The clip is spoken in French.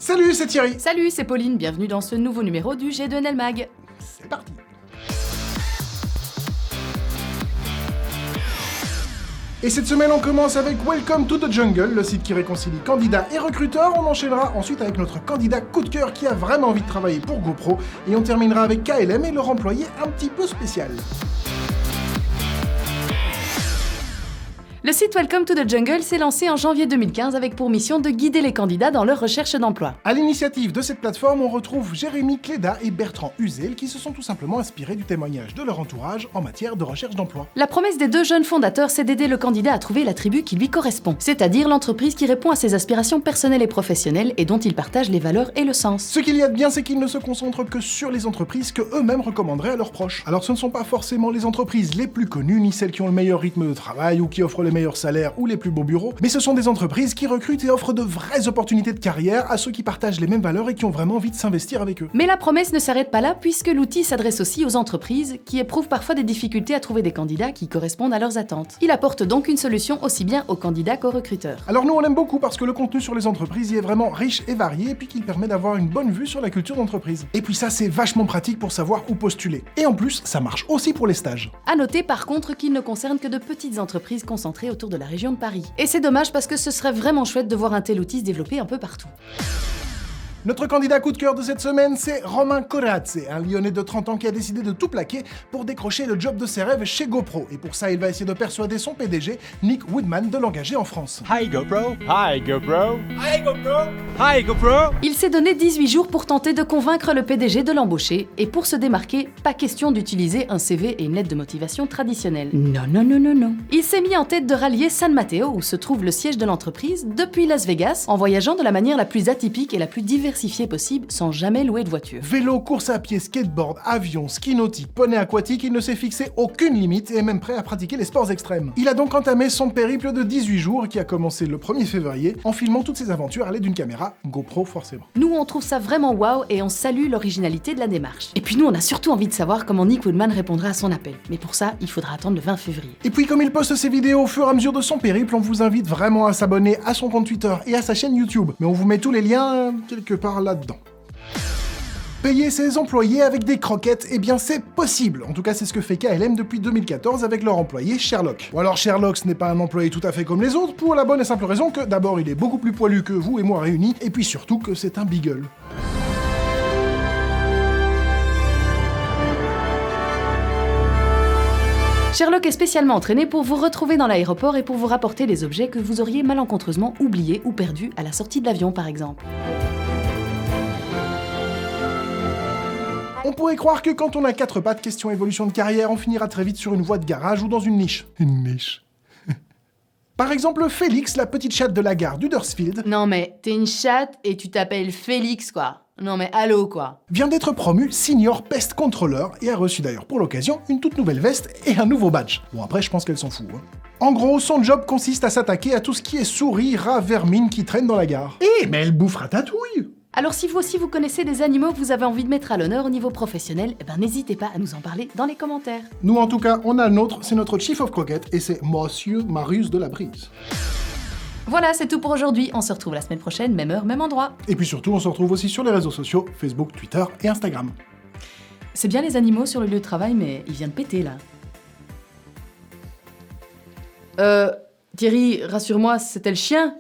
Salut, c'est Thierry. Salut, c'est Pauline, bienvenue dans ce nouveau numéro du G2NL Mag. C'est parti. Et cette semaine, on commence avec Welcome to the Jungle, le site qui réconcilie candidats et recruteurs. On enchaînera ensuite avec notre candidat coup de cœur qui a vraiment envie de travailler pour GoPro. Et on terminera avec KLM et leur employé un petit peu spécial. Le site Welcome to the Jungle s'est lancé en janvier 2015 avec pour mission de guider les candidats dans leur recherche d'emploi. À l'initiative de cette plateforme, on retrouve Jérémy Cléda et Bertrand Uzel qui se sont tout simplement inspirés du témoignage de leur entourage en matière de recherche d'emploi. La promesse des deux jeunes fondateurs, c'est d'aider le candidat à trouver la tribu qui lui correspond, c'est-à-dire l'entreprise qui répond à ses aspirations personnelles et professionnelles et dont il partage les valeurs et le sens. Ce qu'il y a de bien, c'est qu'ils ne se concentrent que sur les entreprises que eux-mêmes recommanderaient à leurs proches. Alors ce ne sont pas forcément les entreprises les plus connues, ni celles qui ont le meilleur rythme de travail ou qui offrent les meilleurs salaires ou les plus beaux bureaux, mais ce sont des entreprises qui recrutent et offrent de vraies opportunités de carrière à ceux qui partagent les mêmes valeurs et qui ont vraiment envie de s'investir avec eux. Mais la promesse ne s'arrête pas là puisque l'outil s'adresse aussi aux entreprises qui éprouvent parfois des difficultés à trouver des candidats qui correspondent à leurs attentes. Il apporte donc une solution aussi bien aux candidats qu'aux recruteurs. Alors nous on l'aime beaucoup parce que le contenu sur les entreprises y est vraiment riche et varié et puis qu'il permet d'avoir une bonne vue sur la culture d'entreprise. Et puis ça c'est vachement pratique pour savoir où postuler. Et en plus ça marche aussi pour les stages. À noter par contre qu'il ne concerne que de petites entreprises concentrées autour de la région de Paris. Et c'est dommage parce que ce serait vraiment chouette de voir un tel outil se développer un peu partout. Notre candidat coup de cœur de cette semaine, c'est Romain Corazze, un Lyonnais de 30 ans qui a décidé de tout plaquer pour décrocher le job de ses rêves chez GoPro. Et pour ça, il va essayer de persuader son PDG, Nick Woodman, de l'engager en France. Hi GoPro. Hi GoPro. Hi GoPro. Hi GoPro. Il s'est donné 18 jours pour tenter de convaincre le PDG de l'embaucher. Et pour se démarquer, pas question d'utiliser un CV et une lettre de motivation traditionnelle. Non, non, non, non, non. Il s'est mis en tête de rallier San Mateo, où se trouve le siège de l'entreprise, depuis Las Vegas, en voyageant de la manière la plus atypique et la plus diversifiée possible sans jamais louer de voiture. Vélo, course à pied, skateboard, avion, ski nautique, poney aquatique, il ne s'est fixé aucune limite et est même prêt à pratiquer les sports extrêmes. Il a donc entamé son périple de 18 jours qui a commencé le 1er février en filmant toutes ses aventures à l'aide d'une caméra GoPro forcément. Nous on trouve ça vraiment waouh et on salue l'originalité de la démarche. Et puis nous on a surtout envie de savoir comment Nick Woodman répondra à son appel. Mais pour ça, il faudra attendre le 20 février. Et puis comme il poste ses vidéos au fur et à mesure de son périple, on vous invite vraiment à s'abonner à son compte Twitter et à sa chaîne YouTube. Mais on vous met tous les liens quelque part là-dedans. Payer ses employés avec des croquettes, eh bien c'est possible. En tout cas c'est ce que fait KLM depuis 2014 avec leur employé Sherlock. Ou alors Sherlock ce n'est pas un employé tout à fait comme les autres, pour la bonne et simple raison que d'abord il est beaucoup plus poilu que vous et moi réunis, et puis surtout que c'est un beagle. Sherlock est spécialement entraîné pour vous retrouver dans l'aéroport et pour vous rapporter les objets que vous auriez malencontreusement oubliés ou perdus à la sortie de l'avion par exemple. On pourrait croire que quand on a 4 pattes question évolution de carrière, on finira très vite sur une voie de garage ou dans une niche. Une niche. Par exemple, Félix, la petite chatte de la gare d'Huddersfield, Non mais, t'es une chatte et tu t'appelles Félix quoi. Non mais allô quoi. vient d'être promu Senior Pest Controller et a reçu d'ailleurs pour l'occasion une toute nouvelle veste et un nouveau badge. Bon après je pense qu'elle s'en fout. En gros, son job consiste à s'attaquer à tout ce qui est souris, rats, vermines qui traînent dans la gare. Eh mais elle bouffe ratatouille. Alors si vous aussi vous connaissez des animaux que vous avez envie de mettre à l'honneur au niveau professionnel, eh ben n'hésitez pas à nous en parler dans les commentaires. Nous en tout cas, on a le nôtre, c'est notre Chief of Croquette et c'est Monsieur Marius de la Brise. Voilà, c'est tout pour aujourd'hui. On se retrouve la semaine prochaine, même heure, même endroit. Et puis surtout, on se retrouve aussi sur les réseaux sociaux, Facebook, Twitter et Instagram. C'est bien les animaux sur le lieu de travail, mais il vient de péter là. Thierry, rassure-moi, c'était le chien?